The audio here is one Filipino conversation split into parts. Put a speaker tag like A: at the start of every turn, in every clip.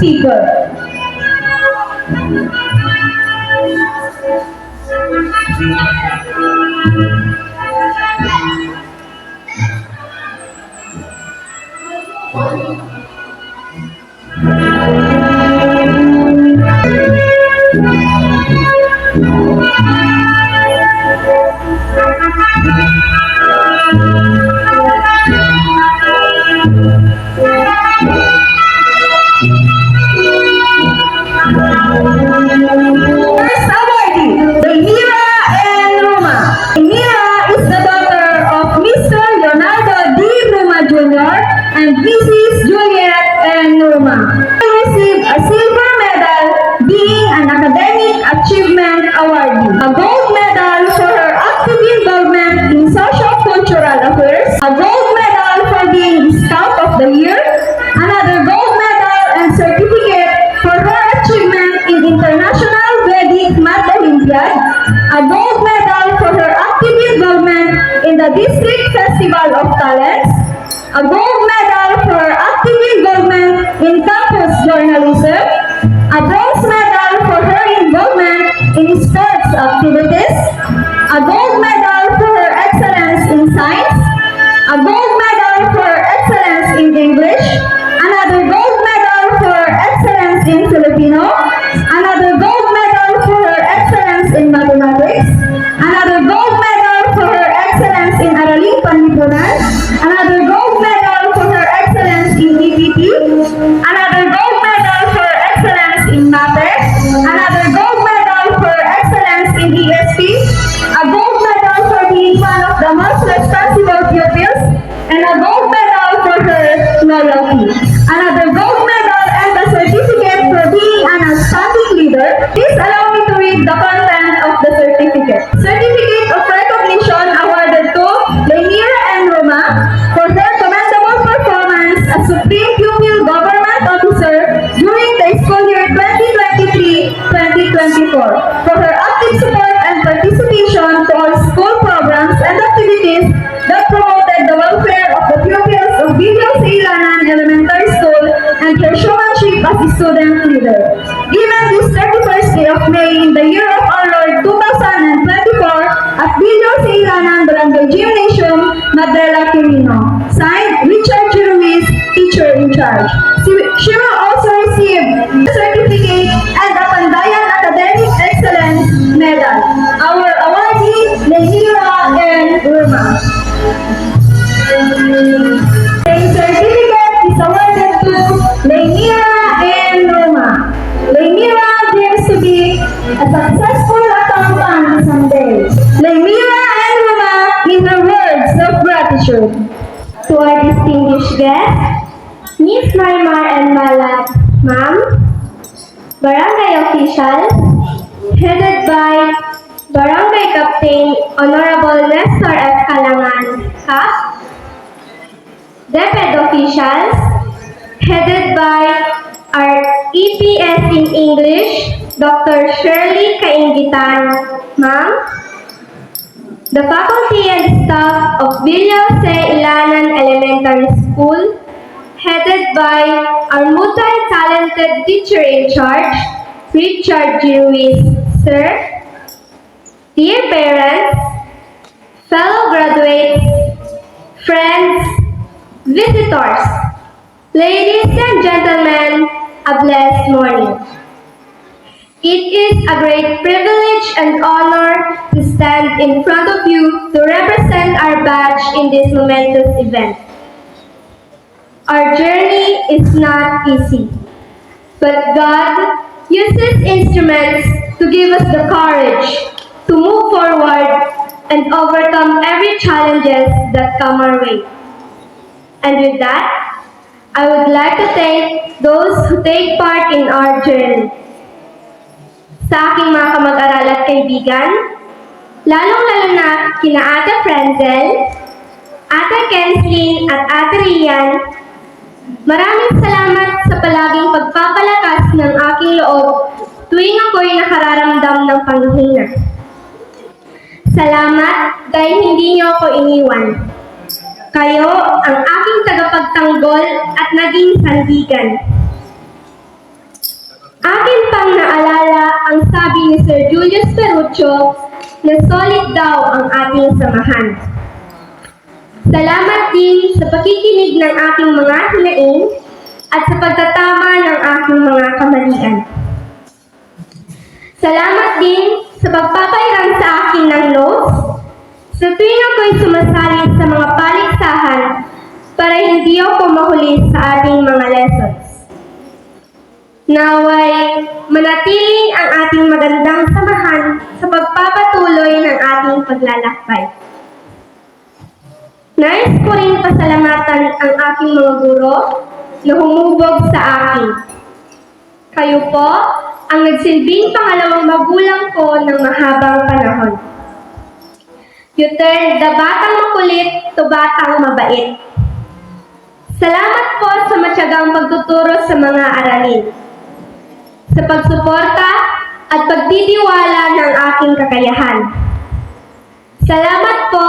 A: speaker. First awardee, Rhaenyra N. Roma. Rhaenyra is the daughter of Mr. Leonardo D. Roma Jr. and Mrs. Juliet N. Roma. She received a silver medal being an academic achievement awardee, a gold medal for her active involvement in socio-cultural affairs, a gold medal for being Scout of the Year, another gold medal and certificate for her achievement in International Vedic Math Olympiad, a gold medal for her active involvement in the District Festival of Talents, a gold medal for her active involvement in campus journalism, a bronze medal for her involvement in sports activities, a gold medal for her excellence in science, a gold medal for her excellence in English, another gold medal for her excellence in Filipino, another gold medal for her excellence in mathematics, another gold medal for her excellence in Araling Panlipunan, another gold medal for her excellence in EPP, another gold medal for her excellence in MAPE, another gold medal for her excellence in ESP, a gold medal for being one of the most responsible pupils, and a gold medal for her loyalty, another gold medal and a certificate for being an outstanding leader. Please allow me to read the content of the certificate. Certificate of recognition awarded to Rhaenyra N. Roma for her commendable performance as Supreme Pupil Government Officer during the school year 2023-2024, for her active support and participation to all school programs and activities that promoted the welfare of the pupils of Video Seilanan Elementary School and her showmanship as a student leader. Given this 31st day of May in the year of our Lord 2024 at Video Seilanan Barangay Gymnasium, Madela, Quirino. Signed, Richard G. Ruiz, Teacher in Charge. She will also receive a certificate and a Pandayan Academic Excellence Medal. Our awardee, Rhaenyra N. Roma. The certificate is awarded to Rhaenyra N. Roma. Rhaenyra dreams to be a successful accountant someday. Rhaenyra N. Roma in her words of gratitude.
B: To our distinguished guests, Miss Marimar and Malad, Ma'am, Barangay officials, headed by Barangay Captain Honorable Nestor F. Kalangan, Cap, DepEd officials, headed by our EPS in English, Dr. Shirley Kaingitan, Ma'am, the faculty and staff of Video Seilanan Elementary School, headed by our multi-talented teacher in charge, Richard G. Ruiz, Sir. Dear parents, fellow graduates, friends, visitors, ladies and gentlemen, a blessed morning. It is a great privilege and honor to stand in front of you to represent our batch in this momentous event. Our journey is not easy, but God uses instruments to give us the courage to move forward and overcome every challenges that come our way. And with that, I would like to thank those who take part in our journey. Sa aking mga kamag-aral at kaibigan, lalong-lalo na kina Ate Frenzel, Ate Kenslin at Ate Rian, maraming salamat sa palaging pagpapalakas ng aking loob tuwing ako'y nakararamdam ng panghihina. Salamat dahil hindi niyo ako iniwan. Kayo ang aking tagapagtanggol at naging sandigan. Akin pang naalala ang sabi ni Sir Julius Perucho na solid daw ang ating samahan. Salamat din sa pakikinig ng aking mga hinaing at sa pagtatama ng aking mga kamalian. Salamat din sa pagpapairan sa akin ng notes sa tuwing ako'y sumasali sa mga paligsahan para hindi ako mahuli sa ating mga lessons. Naway manatiling ang ating magandang samahan sa pagpapatuloy ng ating paglalakbay. Nais ko rin pasalamatan ang aking mga guro na humubog sa akin. Kayo po ang nagsilbing pangalawang magulang ko ng mahabang panahon. You turned the batang makulit to batang mabait. Salamat po sa matyagang pagtuturo sa mga aralin, sa pagsuporta at pagtitiwala ng aking kakayahan. Salamat po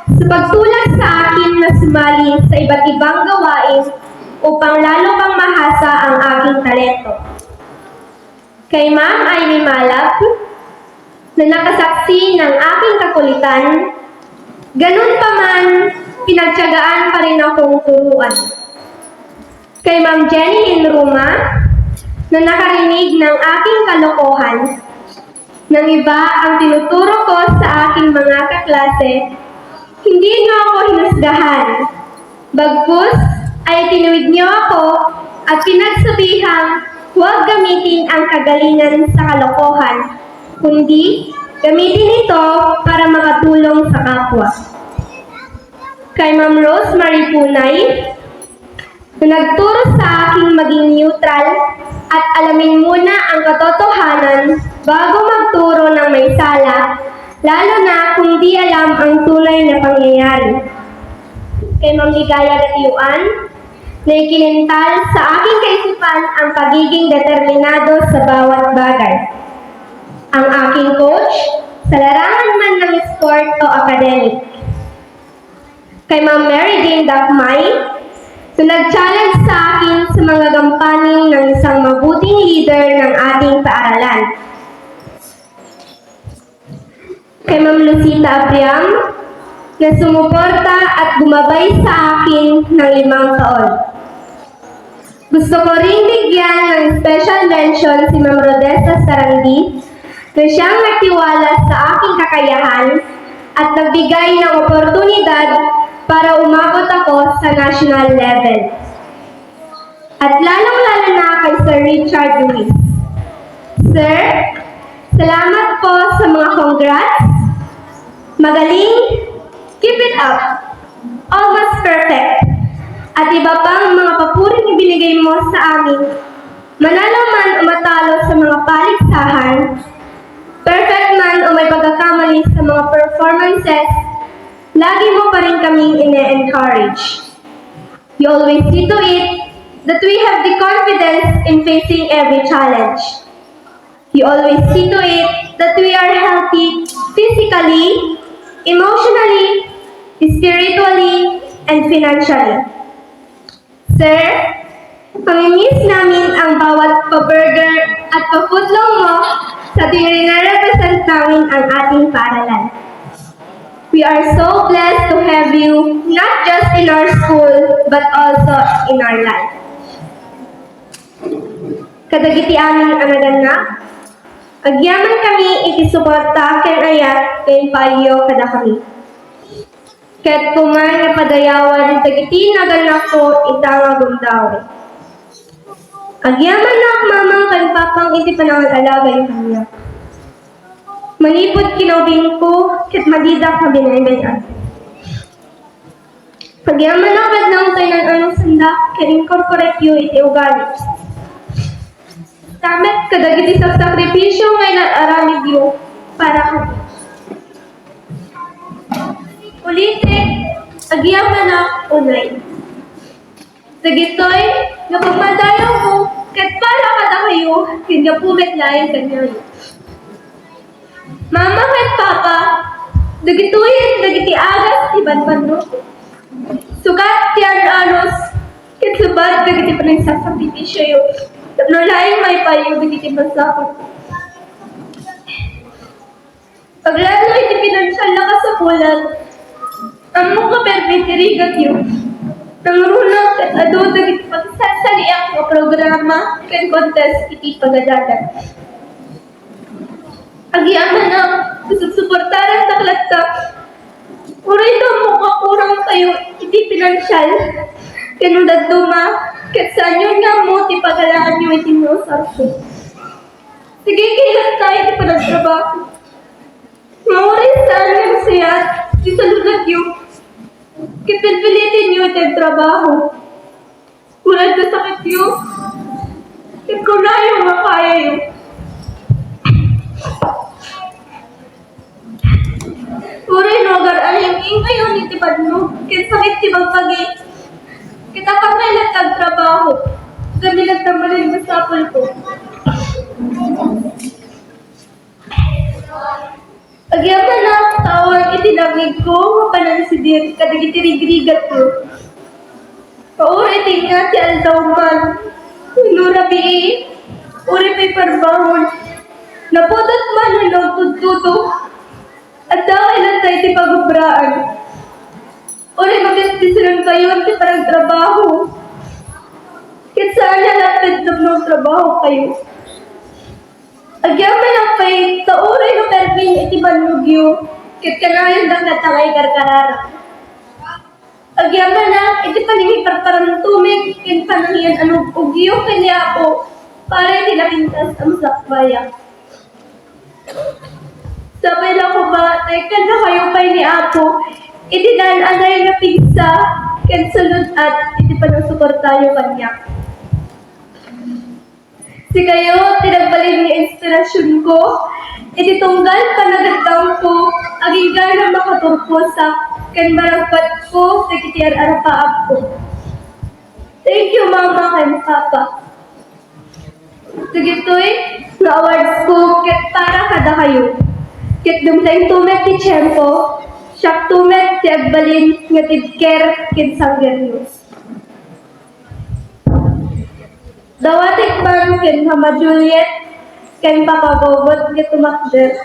B: sa pagtulak sa akin na sumali sa iba't ibang gawain upang lalo pang mahasa ang aking talento. Kay Ma'am Amy Malab, na nakasaksi ng aking kakulitan, ganun pa man, pinagtiyagaan pa rin akong turuan. Kay Ma'am Jenny Hinruma, na nakarinig ng aking kalokohan, nang iba ang tinuturo ko sa aking mga kaklase, hindi niyo ako hinusgahan. Bagkus ay tinuwid niyo ako at pinagsabihang huwag gamitin ang kagalingan sa kalokohan, kundi gamitin ito para makatulong sa kapwa. Kay Ma'am Rosemary Punay, na nagturo sa aking maging neutral at alamin muna ang katotohanan bago magturo ng may sala, lalo na kung di alam ang tunay na pangyayari. Kay Ma'am Ligaya Gatiyuan, na ikinintal sa aking kaisipan ang pagiging determinado sa bawat bagay. Ang aking coach, sa larangan man ng sport o academic. Kay Ma'am Mary Jane Dapmay, na nag-challenge sa akin sa mga gampanin ng isang mabuting leader ng ating paaralan. Kay Ma'am Lucita Abriam, na sumuporta at gumabay sa akin ng 5 taon. Gusto ko ring bigyan ng special mention si Ma'am Rodessa Sarandi, na siyang nagtiwala sa aking kakayahan at nagbigay ng oportunidad para umabot ako sa national level. At lalong-lalo na kay Sir Richard Luis. Sir, salamat po sa mga congrats. Magaling, keep it up. Almost perfect. At iba pang mga papuring ibinigay mo sa amin. Manalo man o matalo sa mga paligsahan, perfect man o may pagkakamali sa mga performances, lagi mo pa rin kaming ine-encourage. You always see to it that we have the confidence in facing every challenge. You always see to it that we are healthy physically, emotionally, spiritually, and financially. Sir, mamimiss namin ang bawat pa-burger at pa-footlong mo sa tuwing rin-represent namin ang ating paaralan. We are so blessed to have you, not just in our school, but also in our life. Kadagiti aming anagannak, agyaman kami iti suporta ken ayat ken payo kada kami. Ket kuman nga padayawan dagiti naganak ko itanga gumdaw. Agyaman na mamang kan papang iti panangalagay kanya. Manipod kinobing ko, ket madidak na binaybayan. Pagyaman na kadlang tayo ng anong sanda, ket incorporate you iti ugali. Tamet kadagiti sa sakripisyo ngay nag-aramid you para kami. Ulitin, agyaman na unay. Dagitoy, napagmadayo ko, ket para kada kayo, kinapumit lain kanyayo. Mama ket Papa, dagituyin, dagiti agas, iban-ban mo. Sugat ti anos, ket subad, dagiti panagsasakripisyo yo. Nalaing may payo, nagitibas ako. Paglalo iti pinansyal na kasapulan, ang mga permitirigat yun. Nangrunang at ado dagiti pagsasaliak ng programa kan contest iti pagadadan. Agyaman na susuportaran taklat ka. Uray daw mo kakurang kayo iti pinansyal. Kanudad duma, katsan yun nga mo ti pagalaan nyo iti nosarso. Sige, kailan tayo iti panagtrabaho. Mauray saan nga masayat, di sa lugat yun. Kipilpilitin nyo iti trabaho. Kulad na sakit yun. Ikaw na yung makaya yun. Uray no, agar aling ngayon itibad mo. Kaya sakit tibag pagi. Kita kang kailan kag-trabaho. Kami nagtamalin mo sa apol ko. Agyaman na tawag itinamig ko, panansidir, kadagitirigrigat ko. Pauri tinga ti aldauman, nurabi, uri pa'y parbahon, napudot man hinaw tututo, at dahil lang tayo ti pagubraan. Uri magkastisiran kayo ti parang trabaho. Kit saan na lapit ng trabaho kayo. Agyaman ang pay, tauray no permin iti banugyo, kit kanayon lang natangay karkarara. Agyaman na, iti paningin parparang tumig, kin panangyan anong ugyo kanya po, para iti napintas ang sakbaya. Sabay lang ko ba, teka na kayo pa'y ni Apo, iti anay na pigsa, kin sunod at iti panasuportayo kanya. Si kayo, tinagbalin ni inspirasyon ko, ititunggal panagatang ko, agigan na makaturpo sa kanbaragpat ko, sa kitiyar arapaap ko. Thank you, Mama and Papa. Sigito'y, na awards ko, kit para kada kayo. Kit dumtay tumet ti Tiyempo, siyak tumet ti agbalin, nga tidker, kit Sanggerius. Dawatik man ken Mama Juliet, ken Papa Bobot, nga tumakder.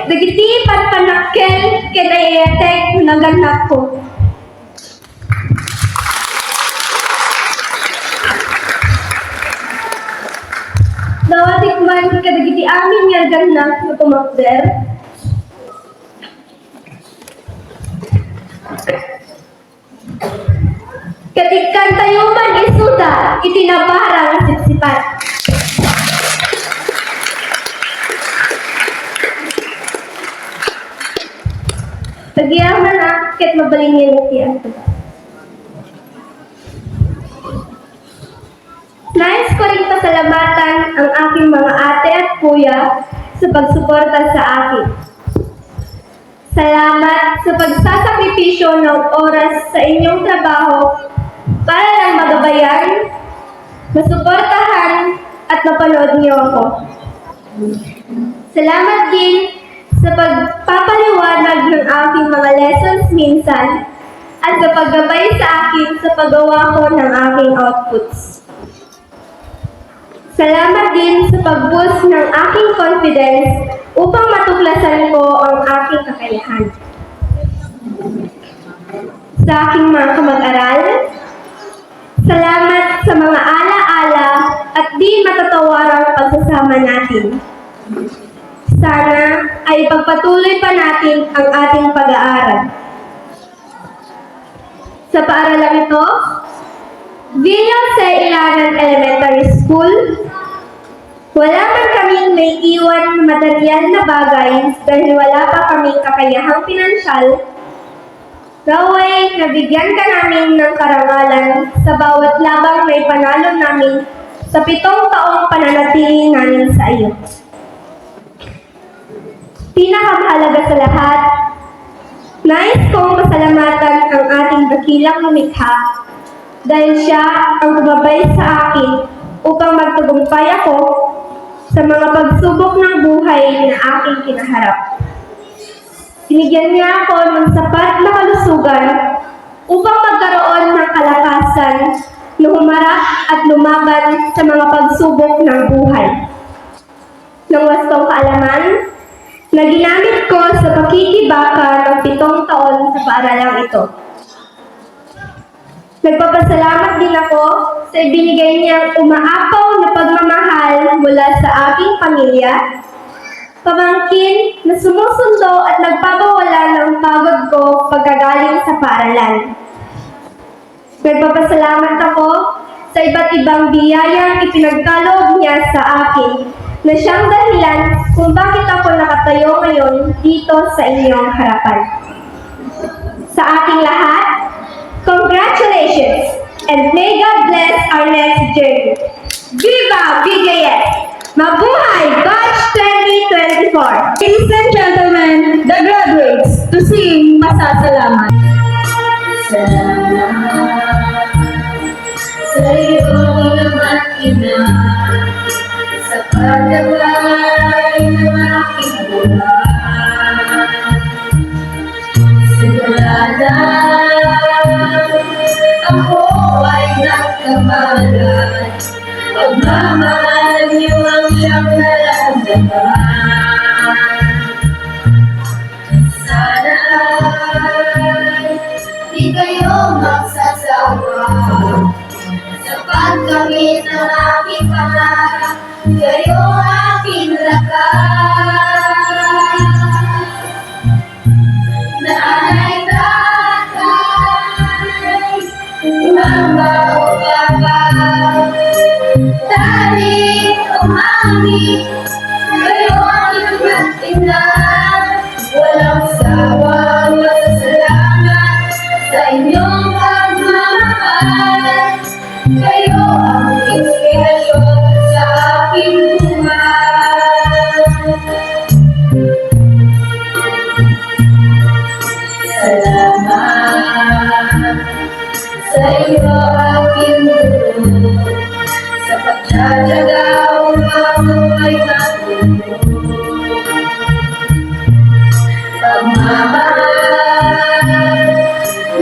B: Dagiti panpanakkel, ken ayatek, naganak ko. Dawatik man kadagiti amin nga ganak, nga tumakder. Katikan tayo man isuda, itinabara nga siksipan. Tagiyaman na, ket mabalingin iti ang tuba. Nais ko rin pasalamatan ang aking mga ate at kuya sa pagsuporta sa akin. Salamat sa pagsasakripisyo ng oras sa inyong trabaho para lang magabayan, masuportahan, at mapanood niyo ako. Salamat din sa pagpapaliwanag ng aking mga lessons minsan at sa paggabay sa akin sa paggawa ko ng aking outputs. Salamat din sa pag-boost ng aking confidence upang matuklasan ko ang aking kakayahan. Sa aking mga kamag-aral, salamat sa mga ala-ala at di matatawarang pagsasama natin. Sana ay pagpatuloy pa natin ang ating pag-aaral. Sa paaralang ito, Villa Ilagan Elementary School, wala man kaming may iwan na material na bagay dahil wala pa kaming kakayahang pinansyal. Naway, nabigyan ka namin ng karangalan sa bawat labang may panalo namin sa 7 taong pananatili namin sa iyo. Pinakamahalaga sa lahat, nais kong pasalamatan ang ating dakilang lumikha dahil siya ang gumabay sa akin upang magtagumpay ako sa mga pagsubok ng buhay na aking kinaharap. Binigyan niya ako ng sapat na kalusugan upang magkaroon ng kalakasan na humarap at lumaban sa mga pagsubok ng buhay. Ng wastong kaalaman na ginamit ko sa pakikibaka ng 7 taon sa paaralang ito. Nagpapasalamat din ako sa ibinigay niyang umaapaw na pagmamahal mula sa aking pamilya, pamangkin na sumusundo at nagpapawala ng pagod ko pagkagaling sa paaralan. Nagpapasalamat ako sa iba't ibang biyayang ipinagkaloob niya sa akin na siyang dahilan kung bakit ako nakatayo ngayon dito sa inyong harapan. Sa aking lahat, congratulations and may God bless our next journey. Viva VJS! Mabuhay Batch 2024!
A: Ladies and gentlemen, the graduates, to sing Masasalamat.
C: Salamat sa iyo naman, Ina, sa pagdamay ng aking buhay. Simula na ako ay nagkamalan, pagmamahal niyo ang siyang naramdaman. Sana di kayo magsasawa sa pagkamit ng aking pangarap, kayo aking lakas. Nanay, tatay, mama o papa, daddy o mami, kayo aking mag-ina. Walang sawang masasalamat sa inyong pagmamahal. Kayo ang inspirasyon sa aking buhay. Salamat sa iyo aking guro, sa pagtsatsaga upang ay matulog. Pagmamahal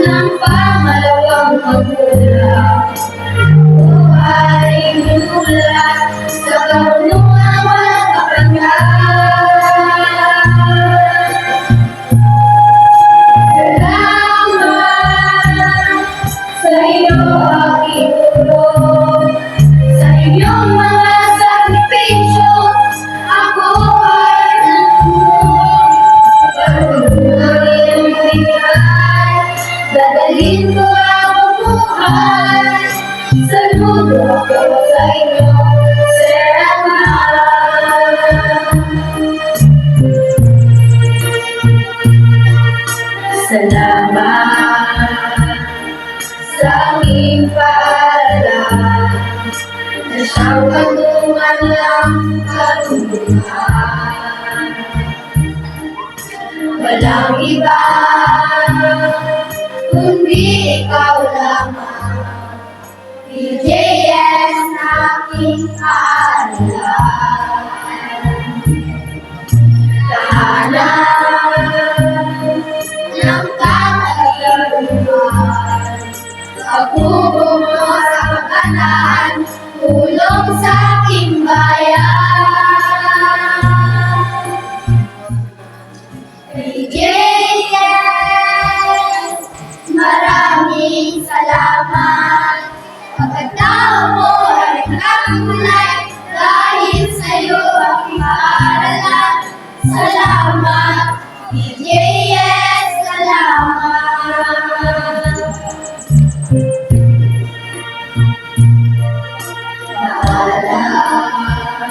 C: ng pangalawang magulang, buhay inulat sa karunungan walang kapangyarihan. Salamat sa iyo aking guro, sa inyong mga sakripisyo, ako ay dadalhin ko ang buhay. Saludo ako sa inyo, Sir at Ma'am. Salamat sa aking paaralan, na siyang kanungan ng katulungan. Walang iba kundi ikaw lamang, VJS na aking paaralan. Tahanan ng katalinuhan, pagkubo mo sa pagkanaan, tulong sa aking bayan. VJS, maraming salamat. Pagkatao mo ay nagkakulay, dahil sa'yo aking paaralan. Salamat, VJS, salamat. Paalam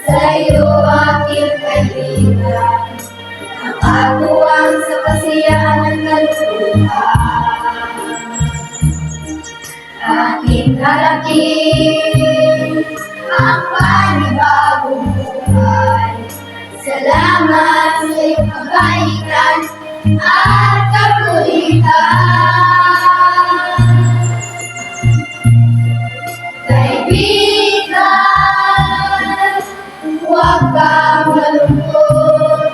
C: sa'yo aking kaibigan, ang katuwang sa kasiyahan ng kaluluhan. Aking harapin ang panibagong buhay. Salamat sa iyong kabaitan at kapulitan. Kaibigan, huwag kang malungkot.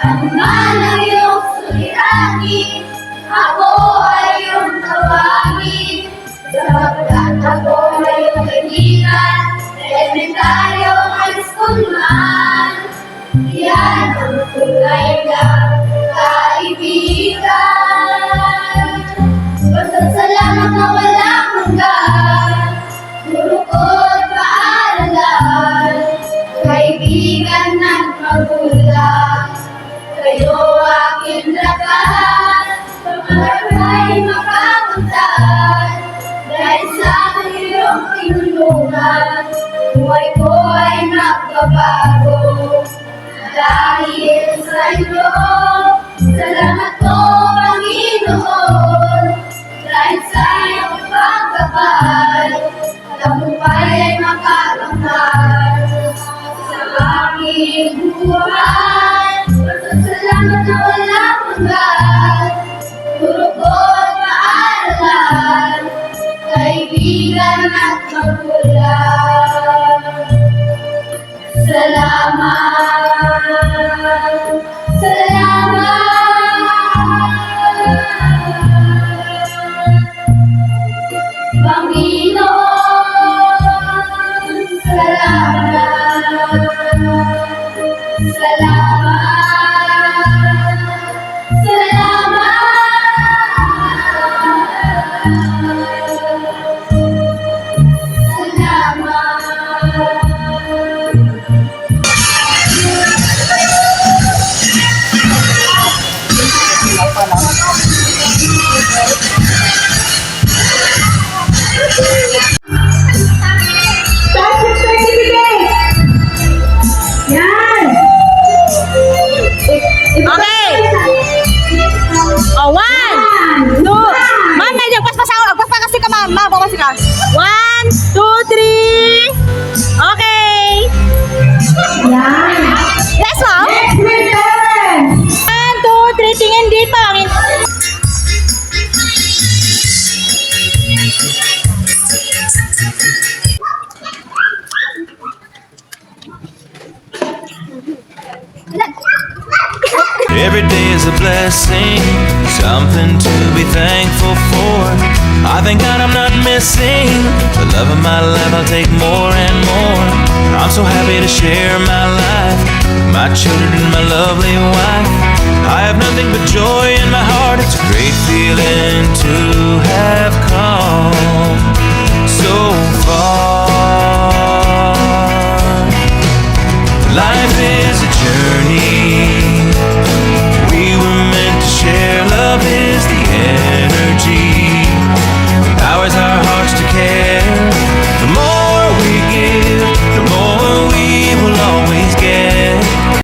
C: Ano man ang iyong suliranin, ako ay kaibigan, elementaryo, high school man. Yan ang kulay ng kaibigan. Basta't salamat na walang hanggan, puro ko't paaralan, kaibigan ng magulang. Kayo aking lakas, pangarap ay makakamtan, dahil sa iyong tinulungan, buhay ko ay magbabago. Dahil sa iyo, salamat po Panginoon, dahil sa iyong pagkabal, tagumpay ay makakamtan sa aking buhay. Salamat na walang hanggan, puro ko't paaralan, kaibigan at magulang. Salamat, Panginoon, salamat,
A: Passing certificate! Yan!
D: Okay. Oh, 1, 2. Ma'am, medyo agpas pa kasi ka, ma'am. Ma'am, kasi ka. 1, 2, 3. Okay.
A: Yan!
D: Yes, ma'am.
A: Next return!
D: 1, 2, 3. Tingin dito.
E: Every day is a blessing, something to be thankful for. I thank God I'm not missing the love of my life. I'll take more and more. I'm so happy to share my life, my children and my lovely wife. I have nothing but joy in my heart. It's a great feeling to have come so far. Life is a journey